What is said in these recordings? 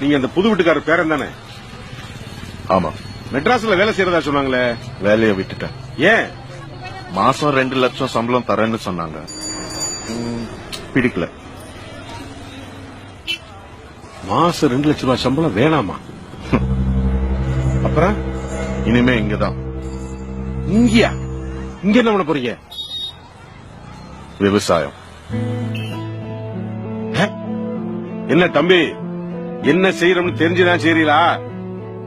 நீங்க அந்த புது வீட்டுக்காரர் பேரன் தானே? ஆமா. மெட்ராஸ்ல வேலை செய்யறதா சொன்னாங்களே? வேலையை விட்டுட்டேன். ஏன்? மாசம் 2 லட்சம் சம்பளம் தரேன்னு சொன்னாங்க. பிடிக்கல. மாசம் 2 லட்சம் ரூபாய் சம்பளம் வேணாமா? அப்புறம் இனிமே இங்கதான். இங்கயா? இங்க என்ன பண்ண போறீங்க? விவசாயம். என்ன தம்பி, என்ன செய்யறோம்னு தெரிஞ்சுதான் செய்றீங்களா?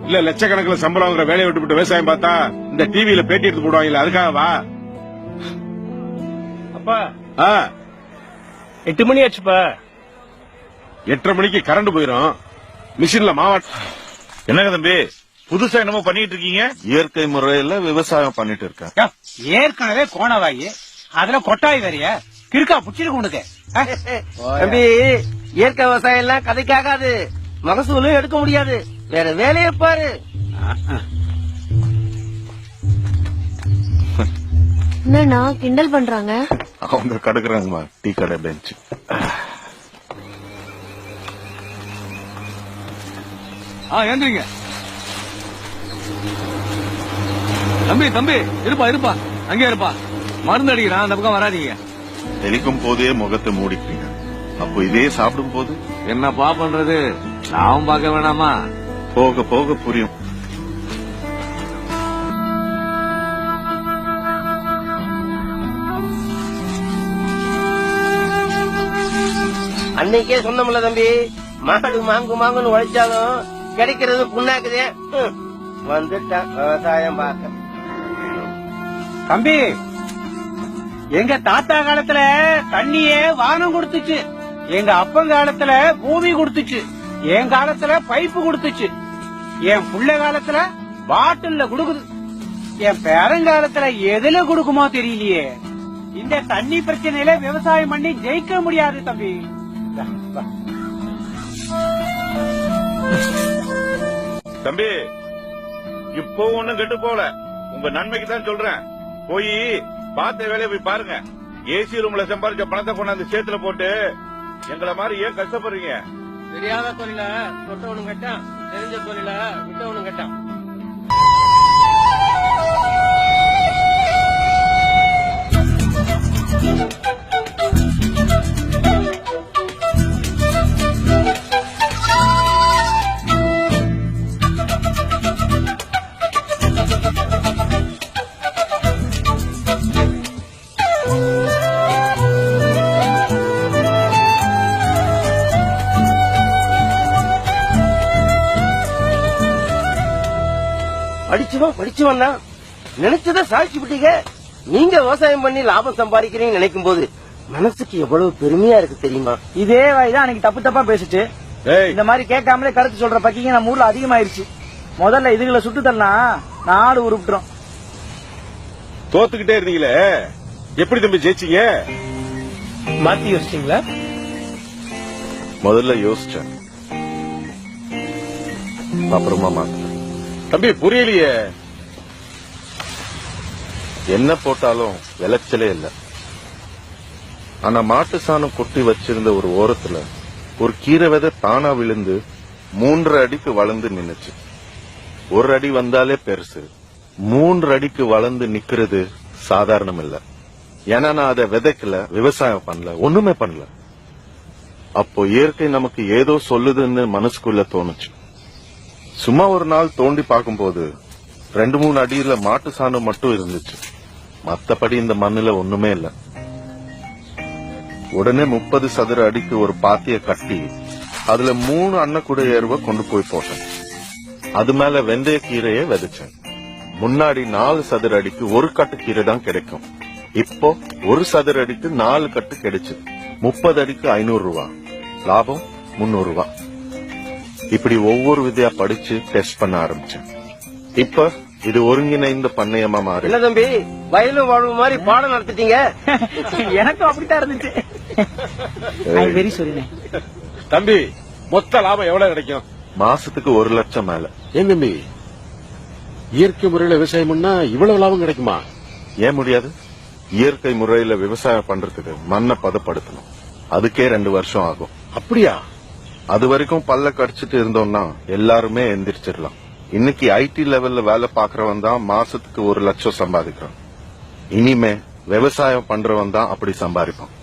இல்ல லட்சக்கணக்கில் சம்பளம் வாங்குற வேலையை விட்டு விவசாயம் பார்த்தா இந்த டிவியில பேட்டி எடுத்து போடுவாங்கல்ல, அதுக்காகவா? அப்பா 8 மணி ஆச்சுப்பா. 8:30 மணிக்கு கரண்ட் போயிரும். மிஷின்ல மாவாட்ட. என்னங்க தம்பி புதுசா என்னமோ பண்ணிட்டு இருக்கீங்க? இயற்கை முறையில விவசாயம் பண்ணிட்டு இருக்கேன். ஏற்கனவே கோணவாயி, அதுல கொட்டாய் வேறைய கிறுக்கா புடிச்சிருக்கு உனக்கு. தம்பி, இயற்கை விவசாயம் எல்லாம் கதைக்காகாது, மகசூலும் எடுக்க முடியாது. வேற வேலையை பாரு. என்னன்னா கிண்டல் பண்றாங்க? அவங்க கடுக்குறாங்கம்மா டீ கடை பெஞ்ச். ஏந்திரிங்க தம்பி. தம்பி இருப்பா அங்கே இருப்பா. மருந்து அடிக்கிறான், அந்த பக்கம் வராதீங்க. தெளிக்கும் போதே முகத்தை மூடிப்பீங்க. அப்போ இதே சாப்பிடும் போது என்னப்பா பண்றது? நான் பார்க்க வேணாமா? போக போக புரியும். அன்னைக்கே சொன்னோம்ல தம்பி, மாடு மாங்குன்னு உழைச்சாலும் கிடைக்கிறது புண்ணாக்குதே. வந்துட்டான் விவசாயம் பார்க்க. தம்பி, எங்க தாத்தா காலத்துல தண்ணியே வானம் கொடுத்துச்சு, எங்க அப்பன் காலத்துல பூமி கொடுத்துச்சு, என் காலத்துல பைப்பு கொடுத்துச்சு, என் புள்ள காலத்துல பாட்டில்ல கொடுக்குது, என் பேரங்காலத்துல எதுல கொடுக்குமோ தெரியலையே. இந்த தண்ணி பிரச்சனையில விவசாயம் பண்ணி ஜெயிக்க முடியாது தம்பி. தம்பி இப்போ ஒண்ணும் கெட்டு போல, உங்க நன்மைக்கு தான் சொல்றேன். போய் பார்த்த வேலையை போய் பாருங்க. ஏசி ரூம்ல சம்பாதிச்ச பணத்தை கொண்டாந்து சேத்துல போட்டு எங்களை மாதிரி ஏன் கஷ்டப்படுறீங்க? தெரியாத தொழில தொட்டவனும் கேட்டான், தெரிஞ்ச தொழில விட்டவனும் கேட்டான். படிச்சுவன் தான் நினைச்சத சாட்சி விட்டீங்க. நீங்க விவசாயம் பண்ணி லாபம் சம்பாதிக்கிறீங்கன்னு நினைக்கும் போது மனசுக்கு எவ்வளவு பெருமையா இருக்கு தெரியுமா? இதே வாய்தான் அன்னைக்கு தப்பு தப்பா பேசிட்டு இந்த மாதிரி கேட்காமலே கருத்து சொல்ற பக்கிங்க நம்ம ஊர்ல அதிகமாயிருச்சு. முதல்ல இதுகளை சுட்டு தரலாம், நாடு உருப்பிட்டோம். தோத்துக்கிட்டே இருந்தீங்களே, எப்படி தம்பி ஜெயிச்சீங்க? மாத்தி யோசிச்சீங்களா? முதல்ல யோசிச்சேன், அப்புறமா மாத்த. தம்பி புரியலையே. என்ன போட்டாலும் விளைச்சலே இல்ல. ஆனா மாட்டு சாணம் கொட்டி வச்சிருந்த ஒரு ஓரத்துல ஒரு கீரை விதை தானா விழுந்து 3 அடிக்கு வளர்ந்து நின்னுச்சு. 1 அடி வந்தாலே பெருசு, 3 அடிக்கு வளர்ந்து நிக்கிறது சாதாரணம் இல்ல. ஏன்னா நான் அதை விதைக்கல, விவசாயம் பண்ணல, ஒண்ணுமே பண்ணல. அப்போ இயற்கை நமக்கு ஏதோ சொல்லுதுன்னு மனசுக்குள்ள தோணுச்சு. சும்மா ஒரு நாள் தோண்டி பார்க்கும்போது 2-3 அடியில மாட்டு சாணம் மட்டும் இருந்துச்சு. மத்தபடி இந்த மண்ணுல ஒண்ணுமே இல்ல. உடனே 30 சதுர அடிக்கு ஒரு பாத்திய கட்டி அதுல 3 அன்னக்கூட ஏறுவ கொண்டு போய் போட்டேன். அது மேல வெந்தய கீரையை விதைச்சேன். முன்னாடி 4 சதுர அடிக்கு 1 கட்டு கீரை தான் கிடைக்கும். இப்போ 1 சதுர அடிக்கு 4 கட்டு கிடைச்சு 30 அடிக்கு 500 ரூபாய் லாபம், 300 ரூபாய். இப்படி ஒவ்வொரு விதையா படிச்சு டெஸ்ட் பண்ண ஆரம்பிச்சேன். இப்ப இது ஒருங்கிணைந்த பண்ணையமா மாறி. இல்ல தம்பி, வயலும் வாழ்வு மாதிரி பாடம் நடத்திட்டீங்க. எனக்கும் அப்படித்தான் இருந்துச்சு. வெரி சாரி தம்பி, மொத்த லாபம் எவ்வளவு கிடைக்கும்? மாசத்துக்கு 1 லட்சம் மேல. ஏன் தம்பி, இயற்கை முறையில விவசாயம் பண்ணா இவ்வளவு லாபம் கிடைக்குமா? ஏன் முடியாது? இயற்கை முறையில விவசாயம் பண்றதுக்கு மண்ணை பதப்படுத்தணும். அதுக்கே 2 வருஷம் ஆகும். அப்படியா? அது வரைக்கும் பல்ல கடிச்சிட்டு இருந்தோம்னா எல்லாருமே எந்திரிச்சிடலாம். இன்னைக்கு ஐடி லெவல்ல வேலை பாக்குறவன் தான் மாசத்துக்கு 1 லட்சம் சம்பாதிக்கிறான். இனிமே விவசாயம் பண்றவன் தான் அப்படி சம்பாதிப்பான்.